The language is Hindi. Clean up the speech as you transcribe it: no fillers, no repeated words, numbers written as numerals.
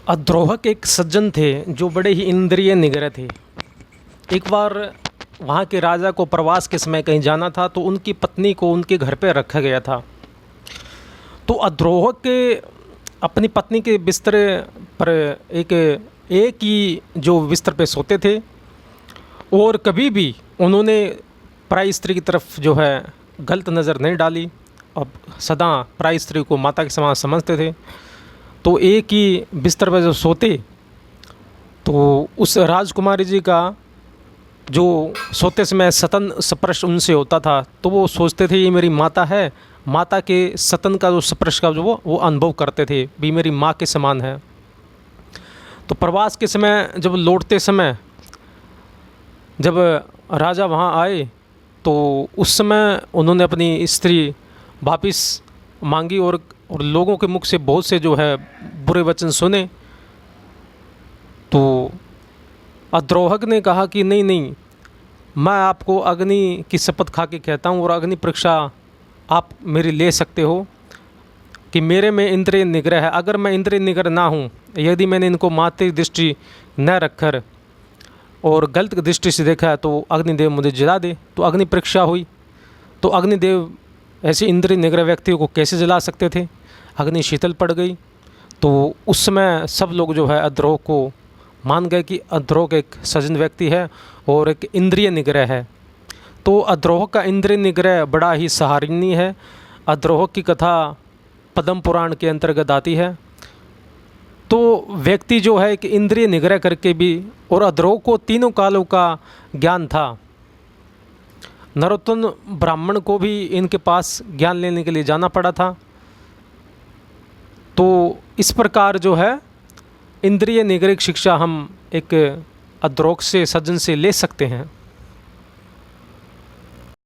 अद्रोहक एक सज्जन थे जो बड़े ही इंद्रिय निग्रह थे। एक बार वहाँ के राजा को प्रवास के समय कहीं जाना था, तो उनकी पत्नी को उनके घर पे रखा गया था। तो अद्रोहक के अपनी पत्नी के बिस्तर पर एक एक ही जो बिस्तर पे सोते थे, और कभी भी उन्होंने पराई स्त्री की तरफ जो है गलत नज़र नहीं डाली। अब सदा पराई स्त्री को माता के समान समझते थे। तो एक ही बिस्तर पर जब सोते, तो उस राजकुमारी जी का जो सोते समय सतन स्पर्श उनसे होता था, तो वो सोचते थे ये मेरी माता है। माता के सतन का जो स्पर्श का जो वो अनुभव करते थे, भी मेरी माँ के समान है। तो प्रवास के समय जब लौटते समय जब राजा वहाँ आए, तो उस समय उन्होंने अपनी स्त्री वापस मांगी, और लोगों के मुख से बहुत से जो है बुरे वचन सुने। तो अद्रोहक ने कहा कि नहीं नहीं, मैं आपको अग्नि की शपथ खा के कहता हूँ, और अग्नि परीक्षा आप मेरी ले सकते हो कि मेरे में इंद्रिय निग्रह है। अगर मैं इंद्रिय निग्रह ना हूँ, यदि मैंने इनको मात्र दृष्टि न रखकर और गलत दृष्टि से देखा है, तो अग्निदेव मुझे जला दे। तो अग्नि परीक्षा हुई, तो अग्निदेव ऐसे इंद्रिय निग्रह व्यक्तियों को कैसे जला सकते थे। अग्नि शीतल पड़ गई। तो उस समय सब लोग जो है अद्रोह को मान गए कि अद्रोह एक सज्जन व्यक्ति है और एक इंद्रिय निग्रह है। तो अद्रोह का इंद्रिय निग्रह बड़ा ही सराहनीय है। अद्रोह की कथा पद्म पुराण के अंतर्गत आती है। तो व्यक्ति जो है कि इंद्रिय निग्रह करके भी, और अद्रोह को तीनों कालों का ज्ञान था। नरोत्तम ब्राह्मण को भी इनके पास ज्ञान लेने के लिए जाना पड़ा था। तो इस प्रकार जो है इंद्रिय निग्रह शिक्षा हम एक अद्रोह से सज्जन से ले सकते हैं।